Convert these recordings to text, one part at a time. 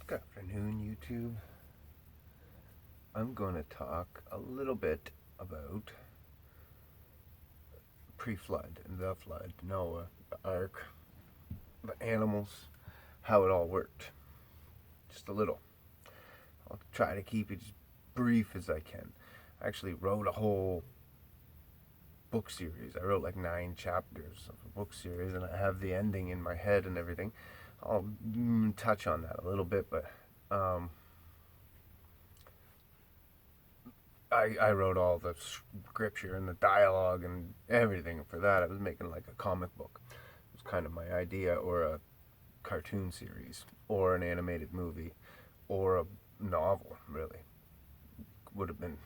Good afternoon, YouTube. I'm going to talk a little bit about pre-flood and the flood, Noah, the ark, the animals, how it all worked. Just a little. I'll try to keep it as brief as I can. I actually wrote a whole book series. I wrote like 9 chapters of a book series, and I have the ending in my head and everything. I'll touch on that a little bit, but I wrote all the scripture and the dialogue and everything for that. I was making like a comic book. It was kind of my idea, or a cartoon series, or an animated movie, or a novel, really. Would have been,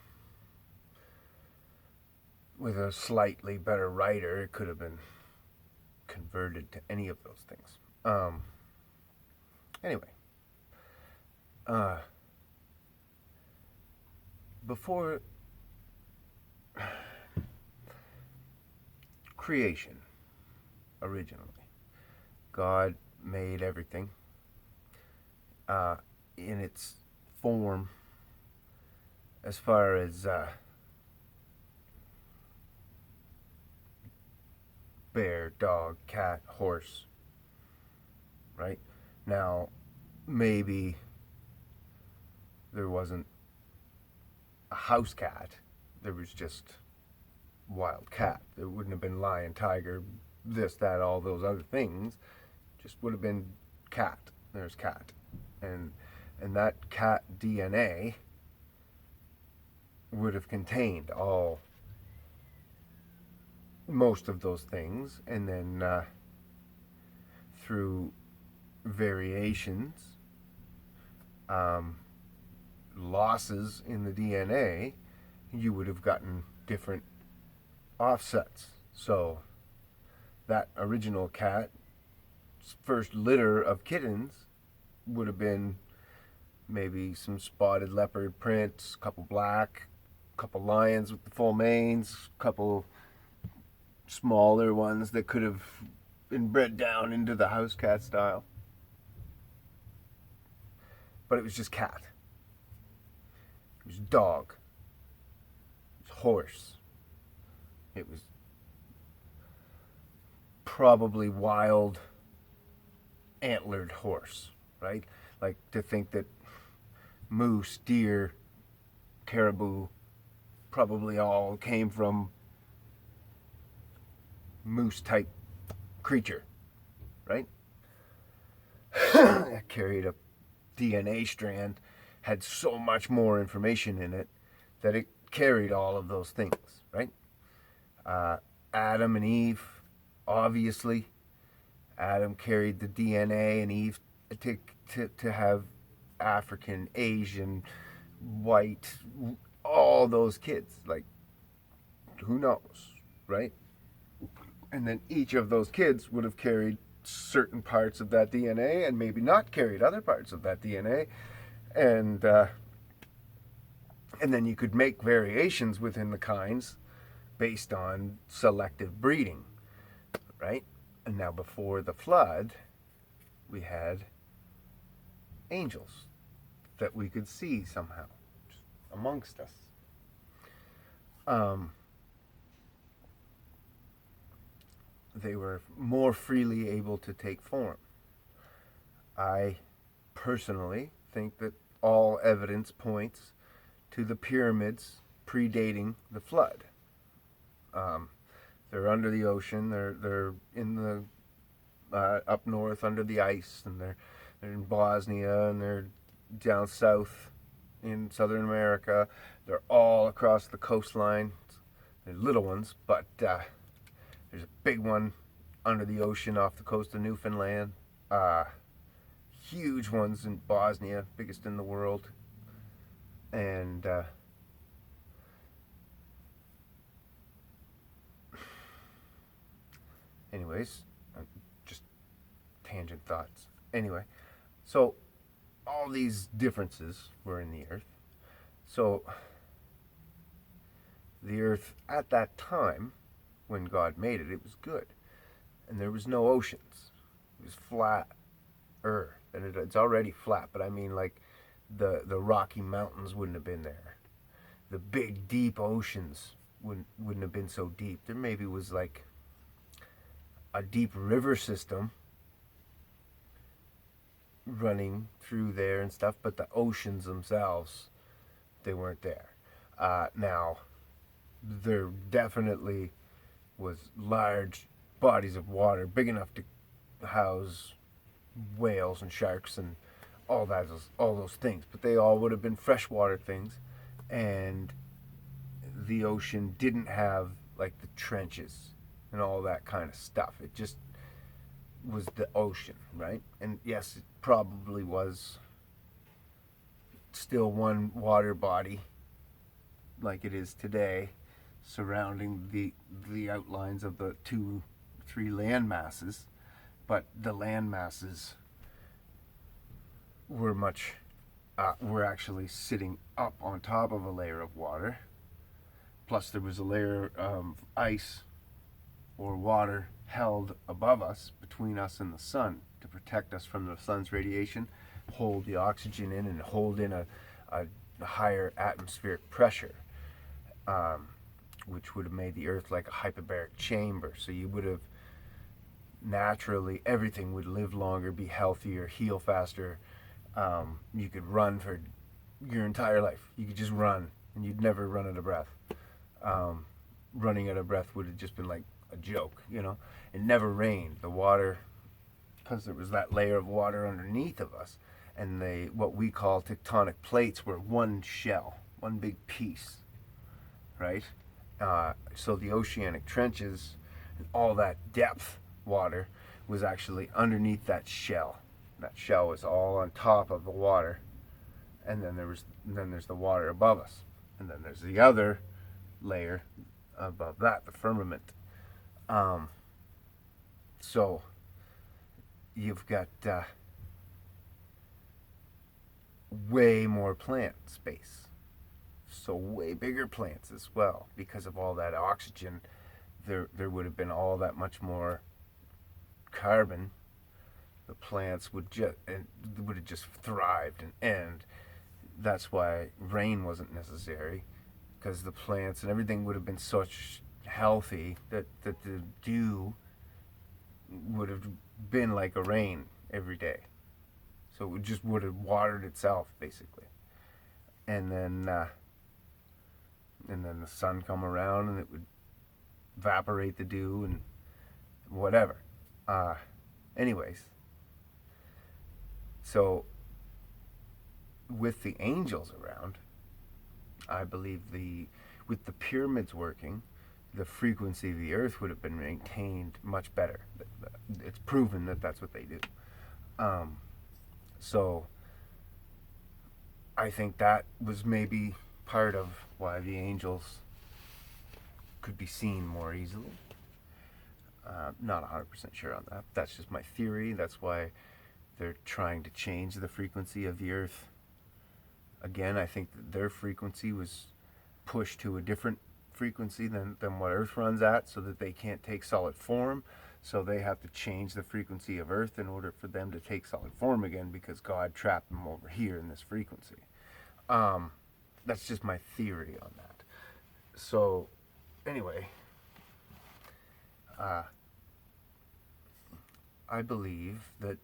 with a slightly better writer, it could have been converted to any of those things. Anyway, before creation, originally, God made everything in its form, as far as bear, dog, cat, horse, right? Now, maybe there wasn't a house cat, there was just wild cat. There wouldn't have been lion, tiger, this, that, all those other things. Just would have been cat. There's cat. And that cat DNA would have contained most of those things, and then through variations, losses in the DNA, you would have gotten different offsets. So that original cat's first litter of kittens would have been maybe some spotted leopard prints, a couple black, a couple lions with the full manes, a couple smaller ones that could have been bred down into the house cat style. But it was just cat. It was dog. It was horse. It was probably wild antlered horse, right? Like, to think that moose, deer, caribou probably all came from moose type creature, right? That carried a DNA strand, had so much more information in it that it carried all of those things, right? Adam and Eve, obviously. Adam carried the DNA, and Eve to have African, Asian, white, all those kids. Like, who knows, right? And then each of those kids would have carried certain parts of that DNA, and maybe not carried other parts of that DNA. And then you could make variations within the kinds based on selective breeding, right? And now, before the flood, we had angels that we could see somehow amongst us. They were more freely able to take form. I personally think that all evidence points to the pyramids predating the flood. They're under the ocean. They're in the up north under the ice, and they're in Bosnia, and they're down south in Southern America. They're all across the coastline. They're little ones, but there's a big one under the ocean off the coast of Newfoundland. Huge ones in Bosnia, biggest in the world. And anyways, just tangent thoughts. Anyway, so all these differences were in the earth. So the earth at that time, when God made it, it was good. And there was no oceans. It was flat earth. and it's already flat. But I mean, like the Rocky Mountains wouldn't have been there. The big deep oceans wouldn't have been so deep. There maybe was like a deep river system running through there and stuff, but the oceans themselves, they weren't there. Now, there definitely was large bodies of water big enough to house whales and sharks and all those things, but they all would have been freshwater things, and the ocean didn't have like the trenches and all that kind of stuff. It just was the ocean, right? And yes, it probably was still one water body like it is today, surrounding the outlines of the three land masses, but the land masses were were actually sitting up on top of a layer of water. Plus, there was a layer of ice or water held above us, between us and the sun, to protect us from the sun's radiation, hold the oxygen in, and hold in a higher atmospheric pressure, which would have made the Earth like a hyperbaric chamber. So you would have naturally, everything would live longer, be healthier, heal faster. You could run for your entire life. You could just run, and you'd never run out of breath. Running out of breath would have just been like a joke, you know. It never rained. The water, because there was that layer of water underneath of us, and what we call tectonic plates were one shell, one big piece, right? So the oceanic trenches and all that depth water was actually underneath that shell. That shell was all on top of the water, and then there's the water above us, and then there's the other layer above that, the firmament. So you've got way more plant space, so way bigger plants as well, because of all that oxygen. There would have been all that much more carbon. The plants would have just thrived, and that's why rain wasn't necessary, because the plants and everything would have been such healthy that the dew would have been like a rain every day. So it just would have watered itself basically, and then the sun come around and it would evaporate the dew and whatever. Anyways, so with the angels around, I believe with the pyramids working, the frequency of the earth would have been maintained much better. It's proven that that's what they do. So I think that was maybe part of why the angels could be seen more easily. Not 100% sure on that. That's just my theory. That's why they're trying to change the frequency of the earth. Again, I think that their frequency was pushed to a different frequency than what Earth runs at, so that they can't take solid form. So they have to change the frequency of Earth in order for them to take solid form again, because God trapped them over here in this frequency. That's just my theory on that. So anyway, I believe that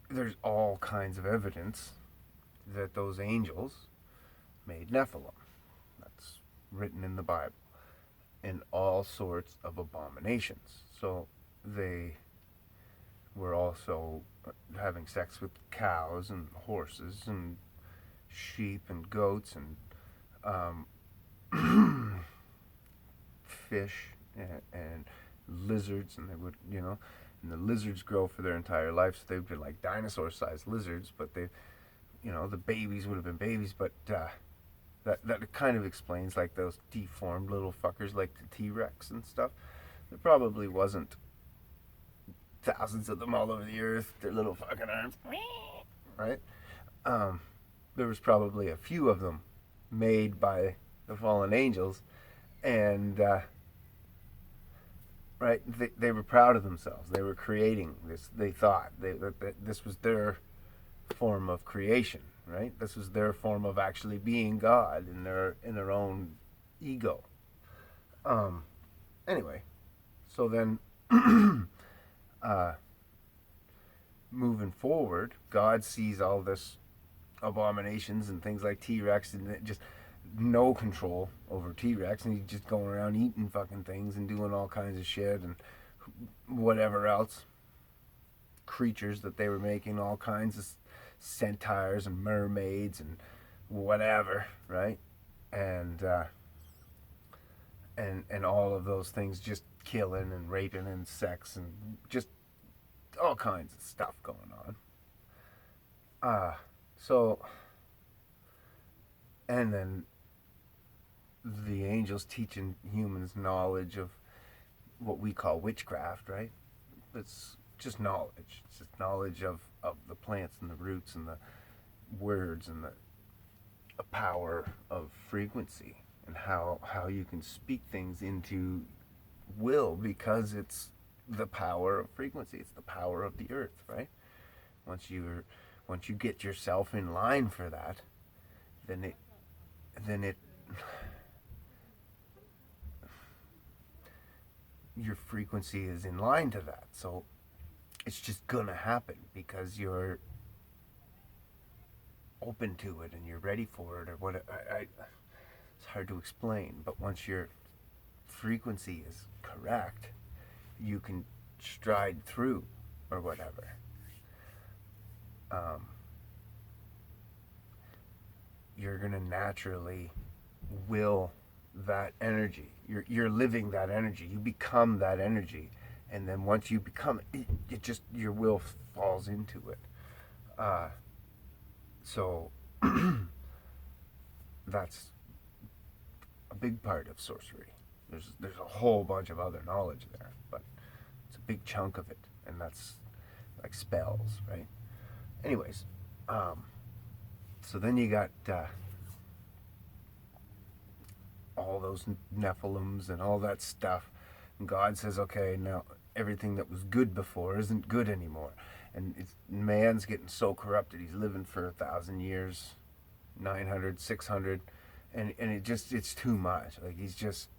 there's all kinds of evidence that those angels made Nephilim. That's written in the Bible. And all sorts of abominations. So they were also having sex with cows and horses and sheep and goats and fish and lizards, and they would, and the lizards grow for their entire life, so they'd be like dinosaur-sized lizards, but the babies would have been babies, but that kind of explains like those deformed little fuckers like the T-Rex and stuff. There probably wasn't thousands of them all over the earth, their little fucking arms, right? There was probably a few of them made by the fallen angels, and right? They were proud of themselves. They were creating this. They thought that this was their form of creation, right? This was their form of actually being God in their own ego. Um, anyway, so then uh, moving forward, God sees all this abominations and things like T-Rex and just no control over T-Rex, and he's just going around eating fucking things and doing all kinds of shit and whatever else. Creatures that they were making, all kinds of centaurs and mermaids and whatever, right? And and all of those things, just killing and raping and sex and just all kinds of stuff going on. So and then the angels teaching humans knowledge of what we call witchcraft, right? It's just knowledge. It's just knowledge of the plants and the roots and the words and the power of frequency and how you can speak things into will, because it's the power of frequency. It's the power of the earth, right? Once you get yourself in line for that, then it your frequency is in line to that. So it's just gonna happen because you're open to it and you're ready for it, or what. It's hard to explain, but once your frequency is correct, you can stride through or whatever. You're gonna naturally will that energy. You're living that energy. You become that energy, and then once you become it, it just your will falls into it. So that's a big part of sorcery. There's a whole bunch of other knowledge there, but it's a big chunk of it, and that's like spells, right? Anyways, so then you got all those Nephilims and all that stuff. And God says, okay, now everything that was good before isn't good anymore. And man's getting so corrupted. He's living for 1,000 years, 900, 600, and it's too much. Like, he's just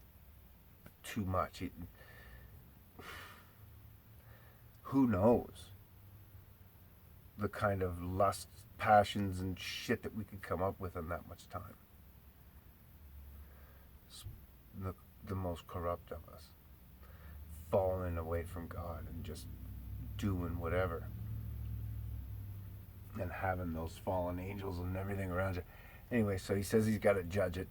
too much. Who knows the kind of lust, passions, and shit that we could come up with in that much time. The most corrupt of us, falling away from God and just doing whatever, and having those fallen angels and everything around you. Anyway, so he says he's got to judge it,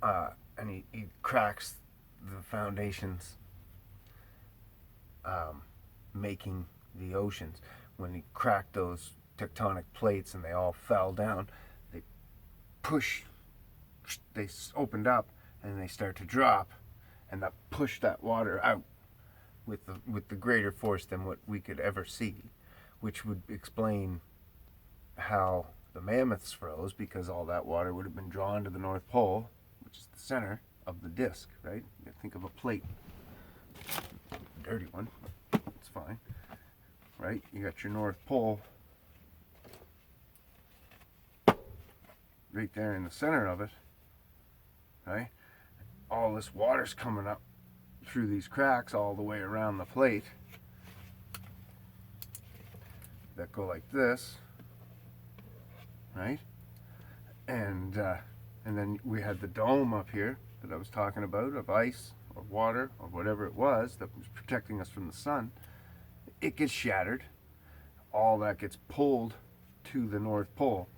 and he cracks the foundations, making the oceans. When he cracked those tectonic plates and they all fell down, they opened up and they start to drop, and that pushed that water out with the greater force than what we could ever see, which would explain how the mammoths froze, because all that water would have been drawn to the North Pole, which is the center of the disc, right? You think of a plate, dirty one, it's fine, right? You got your North Pole right there in the center of it, right? All this water's coming up through these cracks all the way around the plate that go like this, right? And then we had the dome up here that I was talking about, of ice or water or whatever it was that was protecting us from the sun. It gets shattered. All that gets pulled to the North Pole,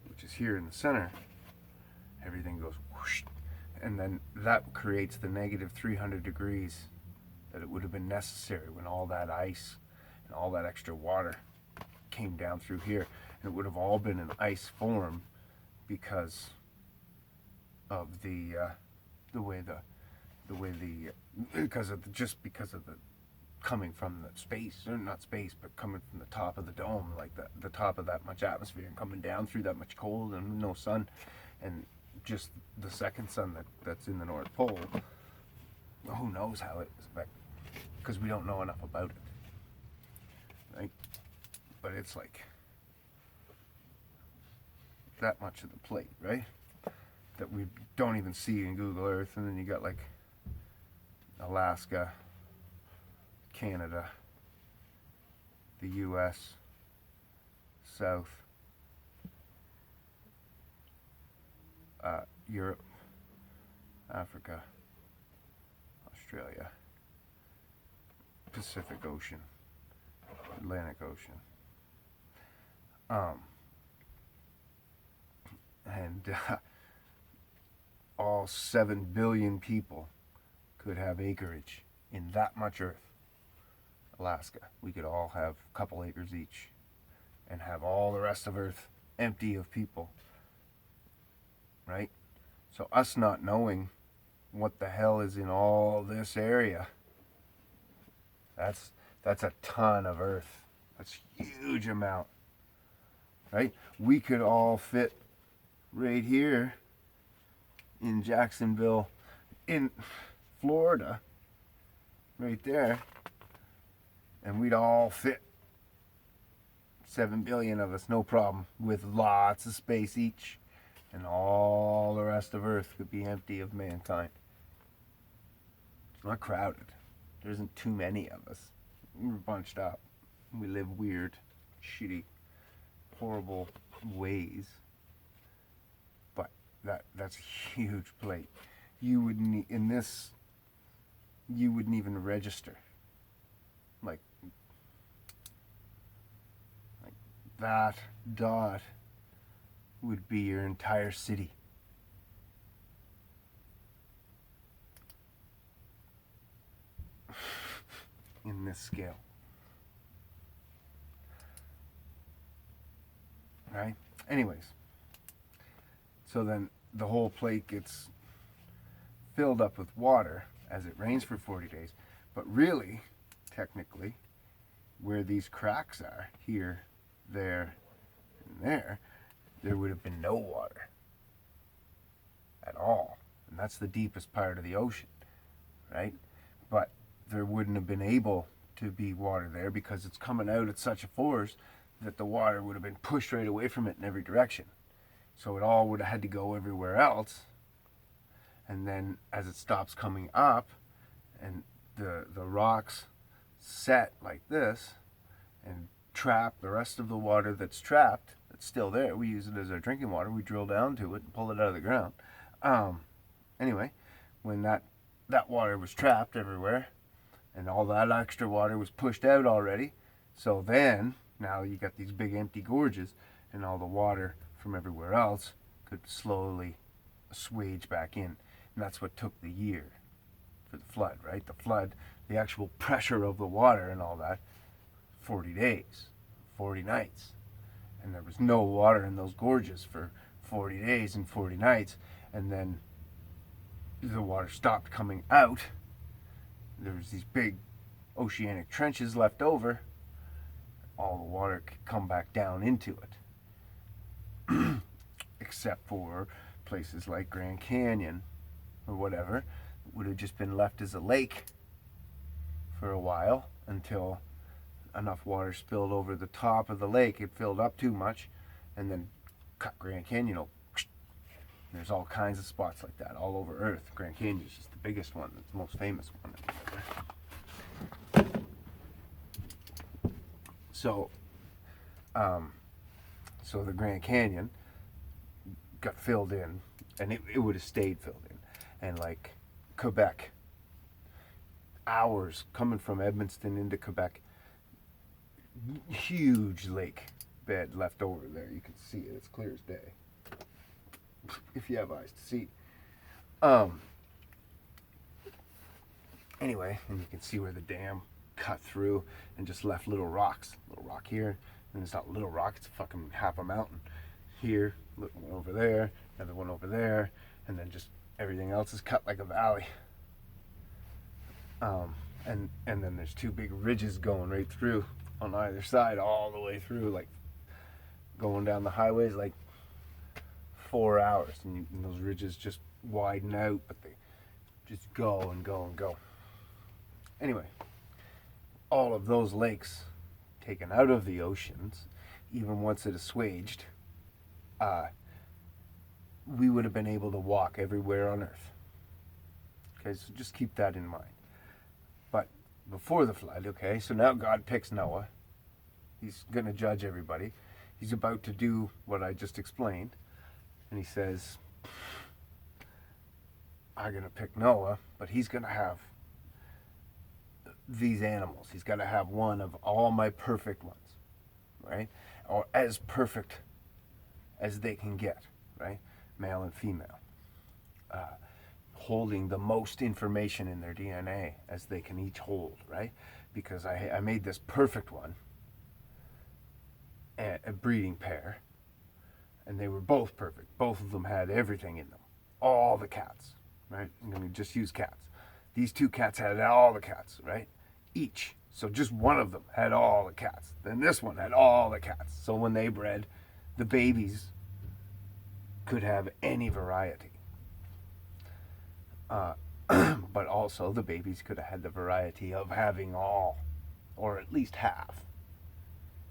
which is here in the center. Everything goes whoosh, and then that creates the negative 300 degrees that it would have been necessary when all that ice and all that extra water came down through here. And it would have all been in ice form because of because of the coming from the space, or not space, but coming from the top of the dome, like the top of that much atmosphere, and coming down through that much cold and no sun, and just the second sun that's in the North Pole who knows how it is affected, because we don't know enough about it, right? But it's like that much of the plate, right? That we don't even see in Google Earth. And then you got like Alaska, Canada, the US, South, Europe, Africa, Australia, Pacific Ocean, Atlantic Ocean. And all 7 billion people could have acreage in that much earth. Alaska, we could all have a couple acres each and have all the rest of earth empty of people, right? So us not knowing what the hell is in all this area, that's a ton of earth. That's a huge amount, right? We could all fit right here in Jacksonville, in Florida, right there, and we'd all fit, 7 billion of us, no problem, with lots of space each, and all the rest of Earth could be empty of mankind. It's not crowded. There isn't too many of us. We're bunched up. We live weird, shitty, horrible ways. But that's a huge plate. You would need, in this, you wouldn't even register. Like that dot would be your entire city. In this scale. Right? Anyways, so then the whole plate gets filled up with water as it rains for 40 days. But really, technically, where these cracks are, here, there, and there would have been no water at all. And that's the deepest part of the ocean, right? But there wouldn't have been able to be water there because it's coming out at such a force that the water would have been pushed right away from it in every direction. So it all would have had to go everywhere else. And then as it stops coming up and the rocks set like this and trap the rest of the water that's trapped, that's still there. We use it as our drinking water. We drill down to it and pull it out of the ground. Anyway, when that water was trapped everywhere and all that extra water was pushed out already, so then now you got these big empty gorges and all the water from everywhere else could slowly assuage back in. And that's what took the year for the flood, right? The flood, the actual pressure of the water and all that, 40 days, 40 nights. And there was no water in those gorges for 40 days and 40 nights. And then the water stopped coming out. There was these big oceanic trenches left over. All the water could come back down into it. Except for places like Grand Canyon or whatever. It would have just been left as a lake for a while until enough water spilled over the top of the lake. It filled up too much and then cut Grand Canyon open. There's all kinds of spots like that all over Earth. Grand Canyon is just the biggest one. It's the most famous one. So the Grand Canyon got filled in, and it would have stayed filled in. And like Quebec, hours coming from Edmonton into Quebec, huge lake bed left over there. You can see it. It's clear as day. If you have eyes to see. Anyway, and you can see where the dam cut through and just left little rocks. Little rock here, and it's not a little rock, it's fucking half a mountain. Here, little one over there, another one over there, and then just everything else is cut like a valley. And then there's two big ridges going right through on either side, all the way through, like going down the highways like 4 hours, and those ridges just widen out, but they just go and go and go. Anyway, all of those lakes taken out of the oceans, even once it assuaged, we would have been able to walk everywhere on Earth. Okay, so just keep that in mind. But before the flood, okay, so now God picks Noah. He's going to judge everybody. He's about to do what I just explained. And he says, I'm going to pick Noah, but he's going to have these animals. He's got to have one of all my perfect ones, right? Or as perfect as they can get, right? Male and female. Holding the most information in their DNA as they can each hold, right? Because I made this perfect one, a breeding pair, and they were both perfect. Both of them had everything in them. All the cats, right? I'm going to just use cats. These two cats had all the cats, right? Each. So just one of them had all the cats. Then this one had all the cats. So when they bred, the babies could have any variety. But also the babies could have had the variety of having all, or at least half.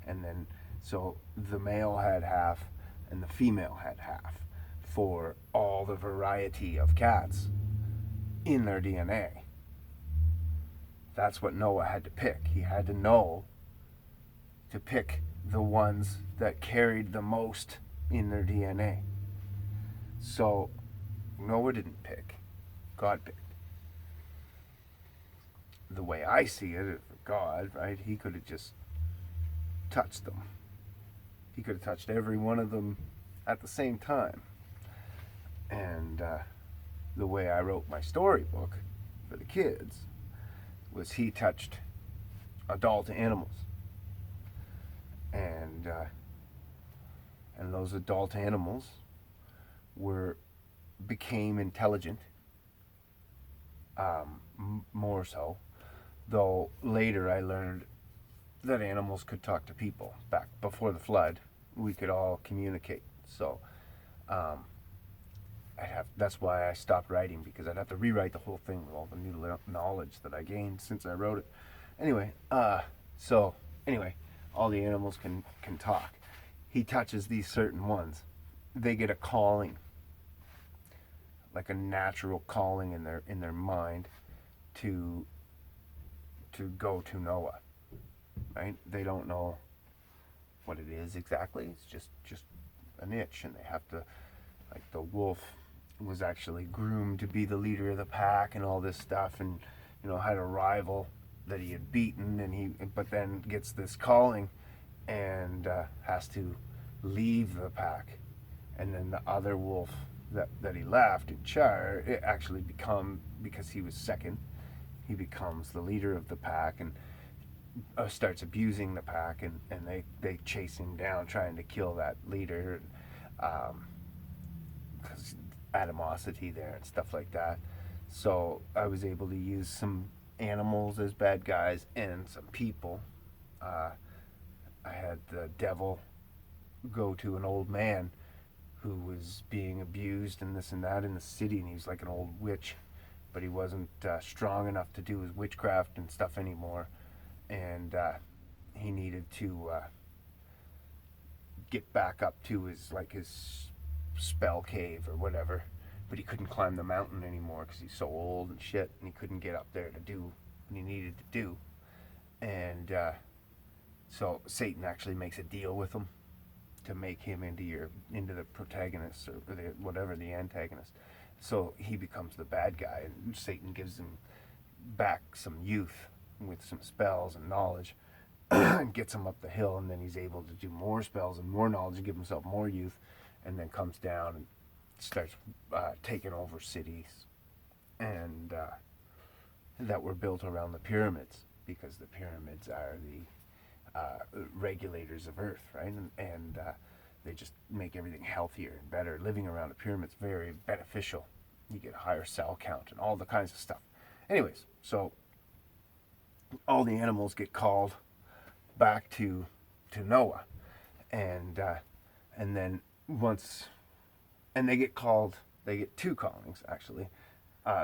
And then, so the male had half and the female had half for all the variety of cats in their DNA. That's what Noah had to pick. He had to know to pick the ones that carried the most in their DNA. So Noah didn't pick, God picked. The way I see it, God, right, he could have just touched them. He could have touched every one of them at the same time. And the way I wrote my storybook for the kids was he touched adult animals. And those adult animals became intelligent, more so. Though later I learned that animals could talk to people. Back before the flood, we could all communicate. So that's why I stopped writing, because I'd have to rewrite the whole thing with all the new knowledge that I gained since I wrote it. Anyway, all the animals can talk. He touches these certain ones. They get a calling, like a natural calling in their mind to go to Noah. Right? They don't know what it is exactly. It's just an itch, and they have to, like the wolf was actually groomed to be the leader of the pack and all this stuff, and had a rival that he had beaten, but then gets this calling and has to leave the pack, and then the other wolf that he left in Char, it actually because he was second, he becomes the leader of the pack and starts abusing the pack, and they chase him down trying to kill that leader, because animosity there and stuff like that. So I was able to use some animals as bad guys and some people. I had the devil go to an old man who was being abused and this and that in the city, and he was like an old witch, but he wasn't strong enough to do his witchcraft and stuff anymore, and he needed to get back up to his spell cave or whatever, but he couldn't climb the mountain anymore because he's so old and shit, and he couldn't get up there to do what he needed to do. And so Satan actually makes a deal with him to make him into the protagonist, or the antagonist. So he becomes the bad guy, and Satan gives him back some youth with some spells and knowledge and gets him up the hill, and then he's able to do more spells and more knowledge and give himself more youth, and then comes down and starts taking over cities and that were built around the pyramids, because the pyramids are the regulators of Earth, right? And they just make everything healthier and better. Living around a pyramid's very beneficial. You get a higher cell count and all the kinds of stuff. Anyways, so all the animals get called back to Noah, and then they get two callings actually.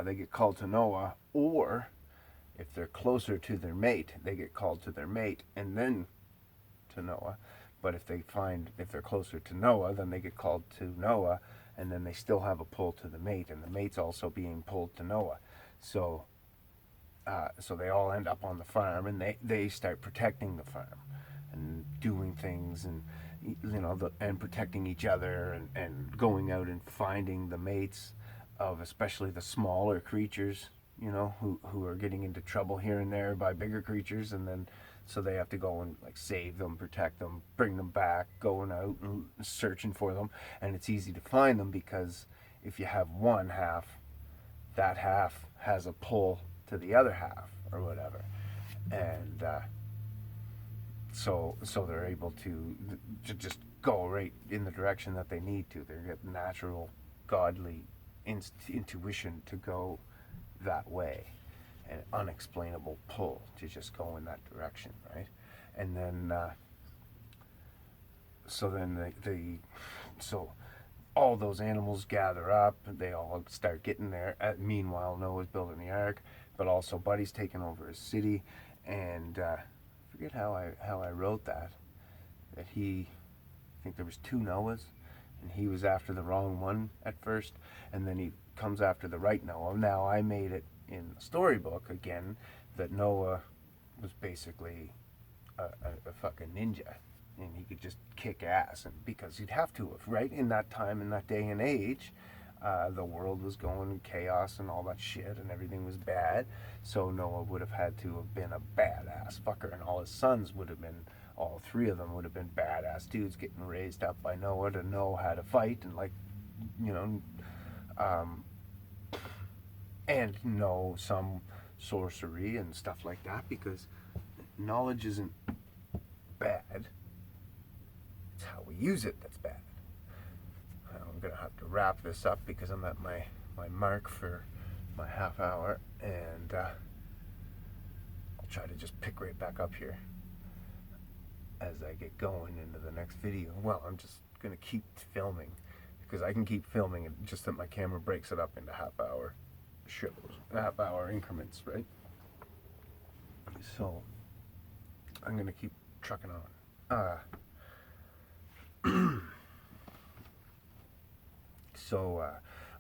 They get called to Noah, or If they're closer to their mate, they get called to their mate and then to Noah. But if they're closer to Noah, then they get called to Noah, and then they still have a pull to the mate, and the mate's also being pulled to Noah. So, so they all end up on the farm, and they start protecting the farm, and doing things, and and protecting each other, and going out and finding the mates of especially the smaller creatures, who are getting into trouble here and there by bigger creatures, and then so they have to go and like save them, protect them, bring them back, going out and searching for them. And it's easy to find them because if you have one half, that half has a pull to the other half or whatever, and so they're able to just go right in the direction that they need to. They get natural, godly intuition to go that way, an unexplainable pull to just go in that direction, right? And then so all those animals gather up, and they all start getting there. Meanwhile, Noah's building the ark, but also Buddy's taking over his city, and I forget how I wrote that. That I think there was two Noahs, and he was after the wrong one at first, and then he comes after the right Noah. Now I made it in the storybook again that Noah was basically a fucking ninja, and he could just kick ass, and because he'd have to have, right? In that time, in that day and age, the world was going in chaos and all that shit, and everything was bad. So Noah would have had to have been a badass fucker, and all his sons would have been, all three of them would have been badass dudes getting raised up by Noah to know how to fight and and know some sorcery and stuff like that, because knowledge isn't bad. It's how we use it that's bad. I'm going to have to wrap this up because I'm at my mark for my half hour, and I'll try to just pick right back up here as I get going into the next video. Well, I'm just going to keep filming because I can keep filming, and just that my camera breaks it up into half-hour shows, half-hour increments, right? So I'm going to keep trucking on. So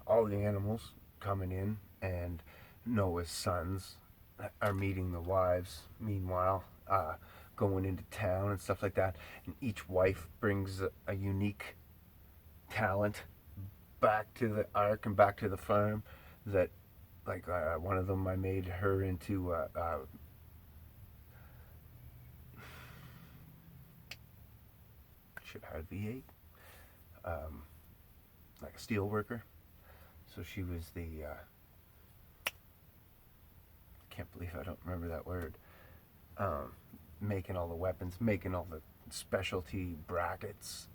all the animals coming in, and Noah's sons are meeting the wives, meanwhile, going into town and stuff like that. And each wife brings a unique talent back to the ark and back to the farm. That, like, one of them, I made her into should hire V8, like a steel worker. So she was the can't believe I don't remember that word. Making all the weapons, making all the specialty brackets,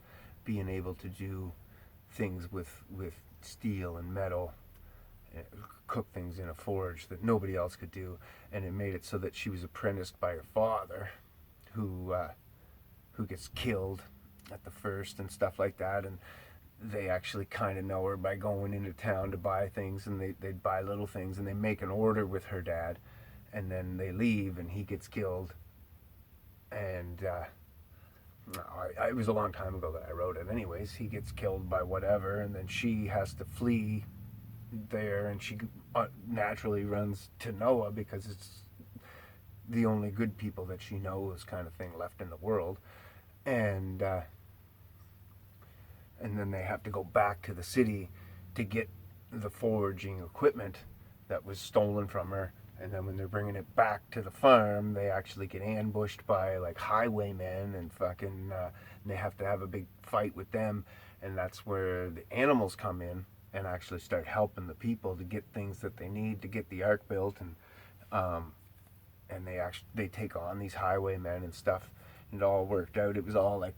being able to do things with steel and metal, cook things in a forge that nobody else could do. And it made it so that she was apprenticed by her father, who gets killed at the first and stuff like that. And they actually kind of know her by going into town to buy things, and they'd buy little things, and they make an order with her dad, and then they leave and he gets killed. And it was a long time ago that I wrote it. Anyways, he gets killed by whatever, and then she has to flee there, and she naturally runs to Noah because it's the only good people that she knows, kind of thing, left in the world. And then they have to go back to the city to get the foraging equipment that was stolen from her. And then when they're bringing it back to the farm, they actually get ambushed by like highwaymen and fucking, and they have to have a big fight with them. And that's where the animals come in and actually start helping the people to get things that they need to get the ark built. And they take on these highwaymen and stuff. And it all worked out. It was all like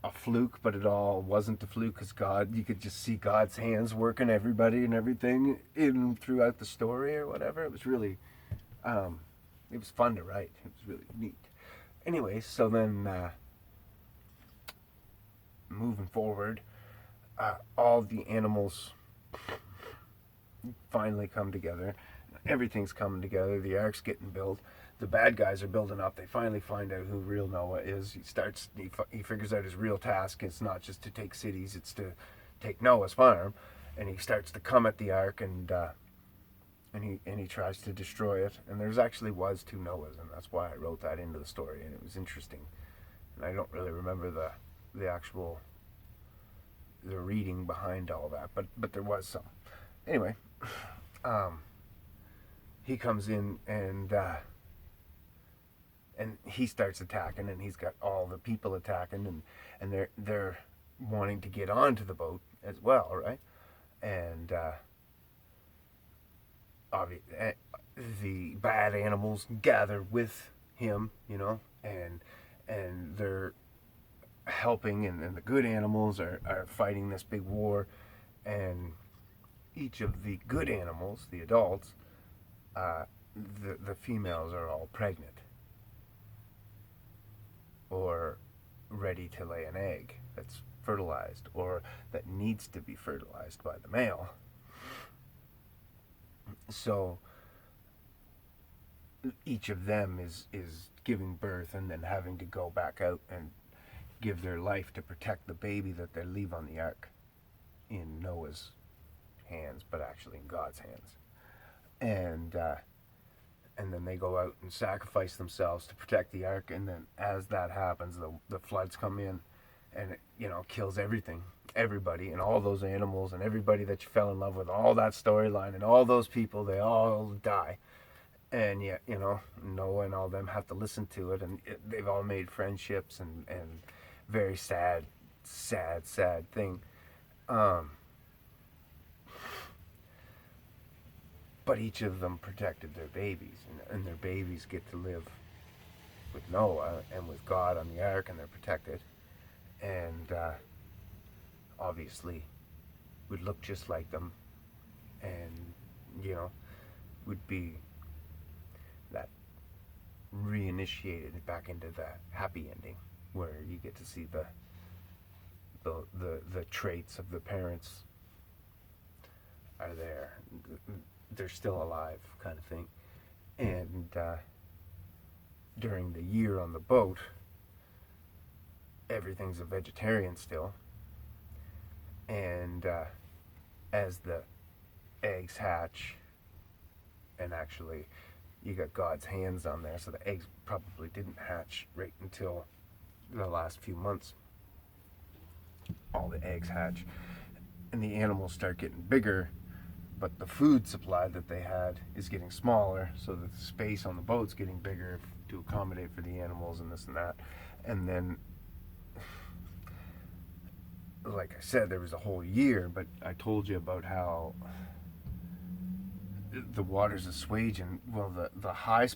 a fluke, but it all wasn't a fluke, because God, you could just see God's hands working everybody and everything in throughout the story or whatever. It was really, it was fun to write. It was really neat. Anyway, so then moving forward, all the animals finally come together. everything's coming together. The ark's getting built. The bad guys are building up. They finally find out who real Noah is. He figures out his real task. It's not just to take cities, it's to take Noah's farm. And he starts to come at the ark, and he tries to destroy it. And there's actually was two Noahs, and that's why I wrote that into the story. And it was interesting. And I don't really remember the actual the reading behind all that, but there was some. Anyway, he comes in, and he starts attacking, and he's got all the people attacking, and they're wanting to get onto the boat as well, right? And the bad animals gather with him, and they're helping, and the good animals are fighting this big war, and each of the good animals, the adults, the females are all pregnant or ready to lay an egg that's fertilized or that needs to be fertilized by the male. So each of them is giving birth and then having to go back out and give their life to protect the baby that they leave on the ark in Noah's hands, but actually in God's hands. And then they go out and sacrifice themselves to protect the ark. And then as that happens, the floods come in, and it kills everybody, and all those animals, and everybody that you fell in love with, all that storyline, and all those people, they all die. And yet, Noah and all them have to listen to it, and they've all made friendships, and very sad thing. But each of them protected their babies, and their babies get to live with Noah and with God on the ark, and they're protected. And obviously would look just like them, and would be that reinitiated back into that happy ending where you get to see the traits of the parents are there. They're still alive, kind of thing. And during the year on the boat, everything's a vegetarian still. And as the eggs hatch, and actually you got God's hands on there, so the eggs probably didn't hatch right until the last few months. All the eggs hatch, and the animals start getting bigger, but the food supply that they had is getting smaller, so the space on the boat's getting bigger to accommodate for the animals and this and that. And then, like I said, there was a whole year, but I told you about how the waters assuage, and well, the high